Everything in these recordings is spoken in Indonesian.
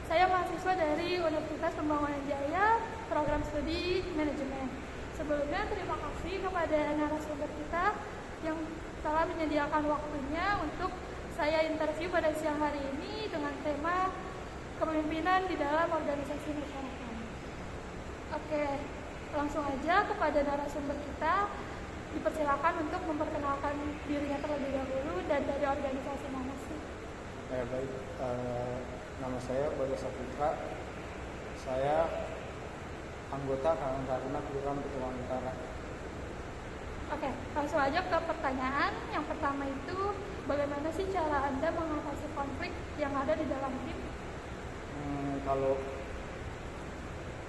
Saya mahasiswa dari Universitas Pembangunan Jaya, program studi manajemen. Sebelumnya terima kasih kepada narasumber kita yang telah menyediakan waktunya untuk saya interview pada siang hari ini dengan tema kepemimpinan di dalam organisasi masyarakat. Oke, langsung aja kepada narasumber kita. Dipersilakan untuk memperkenalkan dirinya terlebih dahulu dan dari organisasi mana sih? Baik, nama saya Bagas Saputra. Saya anggota Karang Taruna Kelurahan Petualang Utara. Oke, langsung aja ke pertanyaan. Yang pertama itu, bagaimana sih cara Anda mengatasi konflik yang ada di dalam tim? Kalau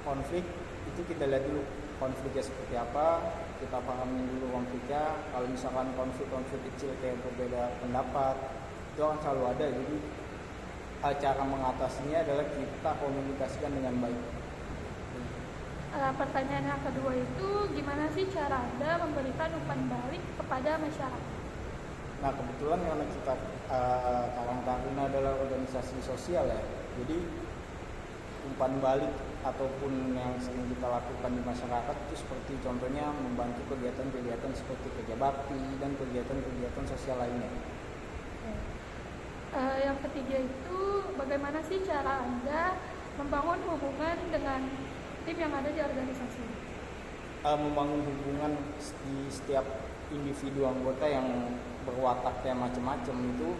konflik itu kita lihat dulu konfliknya seperti apa, kita pahami dulu konfliknya. Kalau misalkan konflik kecil kayak berbeda pendapat, itu akan selalu ada. Jadi cara mengatasinya adalah kita komunikasikan dengan baik. Pertanyaan yang kedua itu, gimana sih cara Anda memberikan umpan balik kepada masyarakat? Nah, kebetulan karena kita Karang Taruna adalah organisasi sosial ya, jadi umpan balik ataupun yang sering kita lakukan di masyarakat itu seperti contohnya membantu kegiatan-kegiatan seperti kerja bakti dan kegiatan-kegiatan sosial lainnya. Yang ketiga itu, bagaimana sih cara Anda membangun hubungan dengan tim yang ada di organisasi? Membangun hubungan di setiap individu anggota yang berwataknya macam-macam itu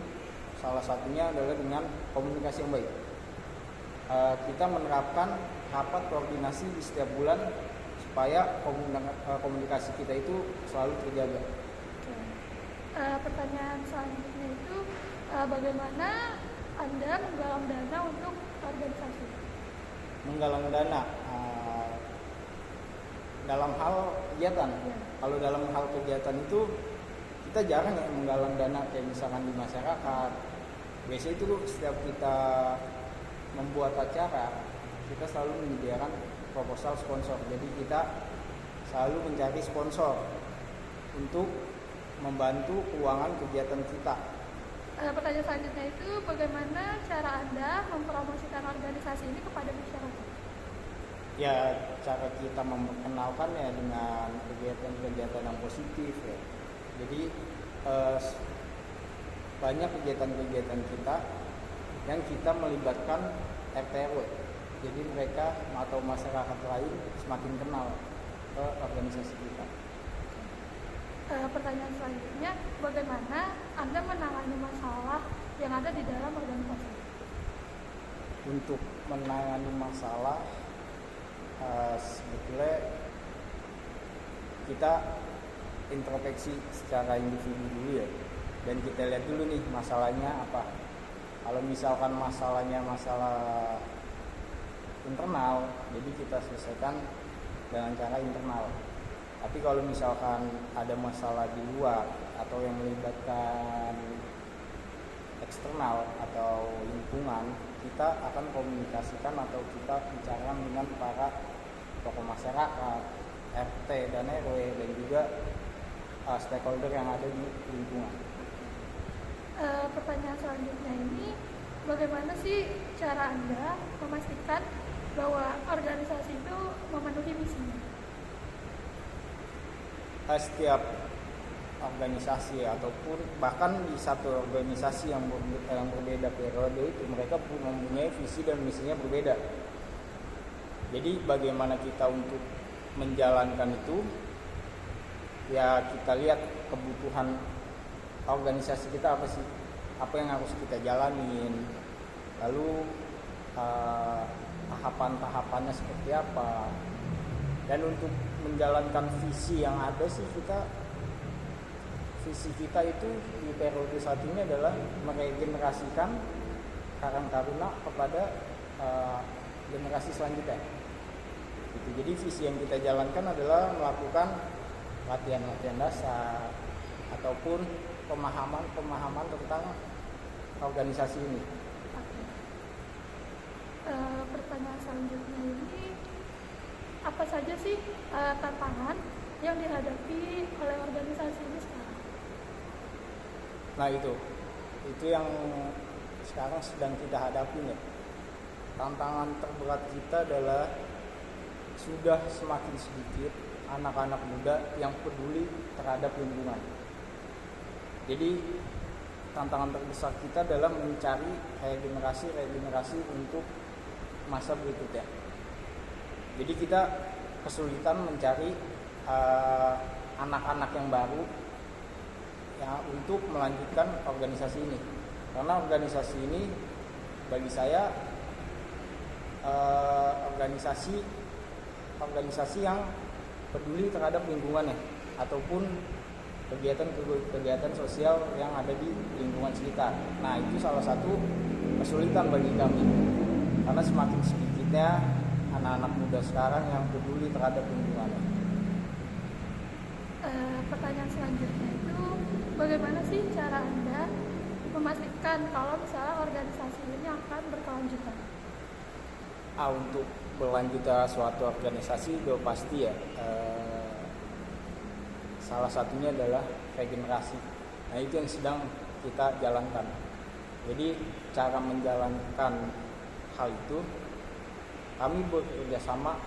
salah satunya adalah dengan komunikasi yang baik. Kita menerapkan rapat koordinasi di setiap bulan supaya komunikasi kita itu selalu terjaga. Pertanyaan selanjutnya itu, bagaimana Anda menggalang dana untuk organisasi? Menggalang dana dalam hal kegiatan. Ya. Kalau dalam hal kegiatan itu kita jarang ya menggalang dana kayak misalkan di masyarakat. Biasanya itu setiap kita membuat acara, kita selalu menyediakan proposal sponsor. Jadi kita selalu mencari sponsor untuk membantu keuangan kegiatan kita. Pertanyaan selanjutnya itu, bagaimana cara Anda mempromosikan organisasi ini kepada masyarakat? Ya, cara kita memperkenalkan ya dengan kegiatan-kegiatan yang positif ya. Jadi banyak kegiatan-kegiatan kita yang kita melibatkan RT RW. Jadi mereka atau masyarakat lain semakin kenal ke organisasi kita. Pertanyaan selanjutnya, bagaimana Anda menangani masalah yang ada di dalam organisasi? Untuk menangani masalah sebetulnya kita introspeksi secara individu dulu ya, dan kita lihat dulu nih masalahnya apa. Kalau misalkan masalahnya masalah internal, jadi kita selesaikan dengan cara internal. Tapi kalau misalkan ada masalah di luar atau yang melibatkan eksternal atau lingkungan, kita akan komunikasikan atau kita bicarakan dengan para tokoh masyarakat, RT dan RW dan juga stakeholder yang ada di lingkungan. Pertanyaan selanjutnya ini, bagaimana sih cara Anda memastikan bahwa organisasi itu memenuhi misinya? Setiap organisasi ataupun bahkan di satu organisasi yang berbeda periode itu mereka mempunyai visi dan misinya berbeda. Jadi bagaimana kita untuk menjalankan itu, ya kita lihat kebutuhan organisasi kita apa sih, apa yang harus kita jalanin, lalu tahapan-tahapannya seperti apa. Dan untuk menjalankan visi yang ada sih, visi kita itu di periode saat ini adalah meregenerasikan Karang Taruna kepada generasi selanjutnya. Gitu. Jadi visi yang kita jalankan adalah melakukan latihan-latihan dasar ataupun pemahaman tentang organisasi ini. Oke. Pertanyaan selanjutnya ini, apa saja sih tantangan yang dihadapi oleh organisasi ini sekarang? Nah itu yang sekarang sedang kita hadapi nih. Tantangan terberat kita adalah sudah semakin sedikit anak-anak muda yang peduli terhadap lingkungan. Jadi tantangan terbesar kita adalah mencari regenerasi untuk masa berikutnya. Jadi kita kesulitan mencari anak-anak yang baru ya untuk melanjutkan organisasi ini. Karena organisasi ini bagi saya organisasi yang peduli terhadap lingkungannya ataupun kegiatan sosial yang ada di lingkungan sekitar. Nah itu salah satu kesulitan bagi kami karena semakin sedikitnya anak-anak muda sekarang yang peduli terhadap lingkungannya. Pertanyaan selanjutnya itu, bagaimana sih cara Anda memastikan kalau misalnya organisasi ini akan berkelanjutan? Untuk berlanjutnya suatu organisasi sudah pasti ya. Salah satunya adalah regenerasi. Nah itu yang sedang kita jalankan. Jadi cara menjalankan hal itu kami bekerja sama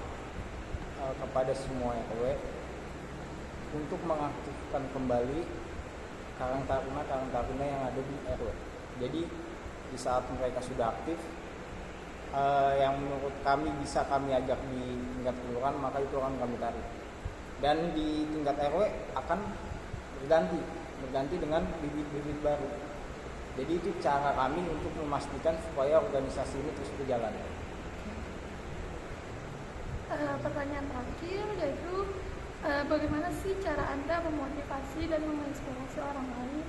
kepada semua RW untuk mengaktifkan kembali karang taruna yang ada di RW. Jadi di saat mereka sudah aktif, yang menurut kami bisa kami ajak di tingkat kelurahan, maka itu akan kami tarik. Dan di tingkat RW akan berganti dengan bibit-bibit baru. Jadi itu cara kami untuk memastikan supaya organisasi ini terus berjalan. Pertanyaan terakhir yaitu, bagaimana sih cara Anda memotivasi dan menginspirasi orang lain?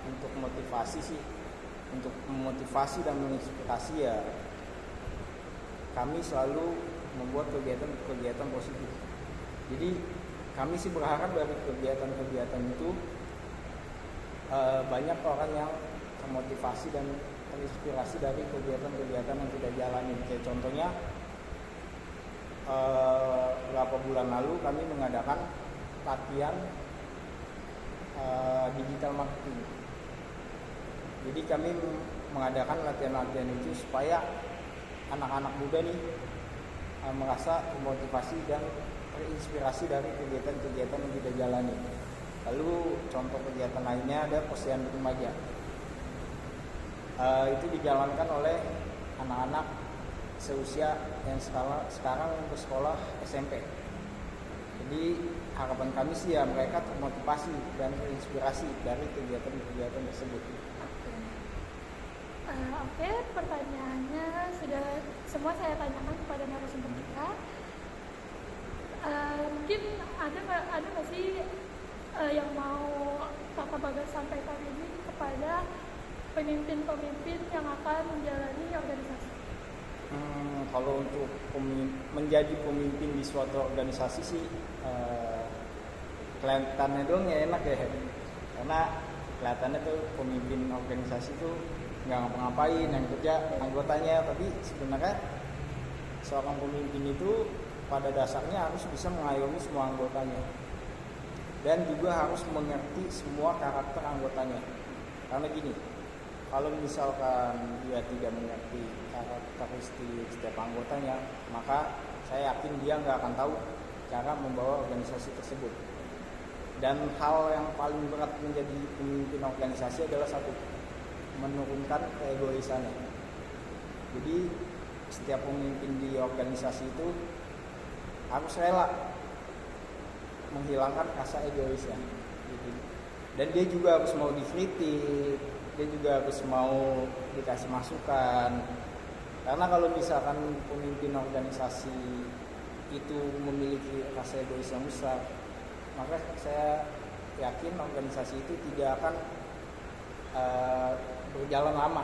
Untuk memotivasi dan menginspirasi ya kami selalu membuat kegiatan positif. Jadi kami sih berharap dari kegiatan itu banyak orang yang termotivasi dan terinspirasi dari kegiatan yang kita jalani. Kayak contohnya beberapa bulan lalu kami mengadakan latihan digital marketing. Jadi kami mengadakan latihan itu supaya anak-anak muda nih merasa termotivasi dan terinspirasi dari kegiatan yang kita jalani. Lalu contoh kegiatan lainnya ada posyandu remaja. Itu dijalankan oleh anak-anak seusia yang sekarang bersekolah SMP. Jadi harapan kami sih ya mereka termotivasi dan terinspirasi dari kegiatan tersebut. Oke, pertanyaannya sudah semua saya tanyakan kepada narasumber kita. Mungkin ada nggak sih yang mau Kakak Bagas sampaikan ini kepada pemimpin-pemimpin yang akan menjalani organisasi? Kalau untuk menjadi pemimpin di suatu organisasi sih kelihatannya doang ya enak ya, karena kelihatannya tuh pemimpin organisasi tuh nggak ngapa-ngapain, yang kerja anggotanya, tapi sebenarnya seorang pemimpin itu pada dasarnya harus bisa mengayomi semua anggotanya dan juga harus mengerti semua karakter anggotanya. Karena gini, kalau misalkan dia tidak mengerti karakteristik setiap anggotanya, maka saya yakin dia nggak akan tahu cara membawa organisasi tersebut. Dan hal yang paling berat menjadi pemimpin organisasi adalah satu, menurunkan keegoisannya. Jadi setiap pemimpin di organisasi itu harus rela menghilangkan rasa egoisnya. Dan dia juga harus mau dikritik, dia juga harus mau dikasih masukan. Karena kalau misalkan pemimpin organisasi itu memiliki rasa egois yang besar, maka saya yakin organisasi itu tidak akan berjalan lama.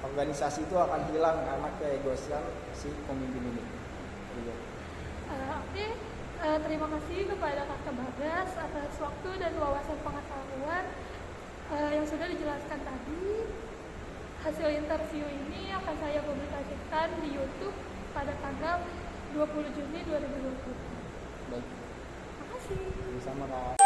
Organisasi itu akan hilang karena keegoisan si pemimpin ini. Oke, terima kasih kepada Kakak Bagas atas waktu dan wawasan pengetahuan yang sudah dijelaskan tadi. Hasil interview ini akan saya publikasikan di YouTube pada tanggal 20 Juni 2020. Baik. Terima kasih. Sama Kak.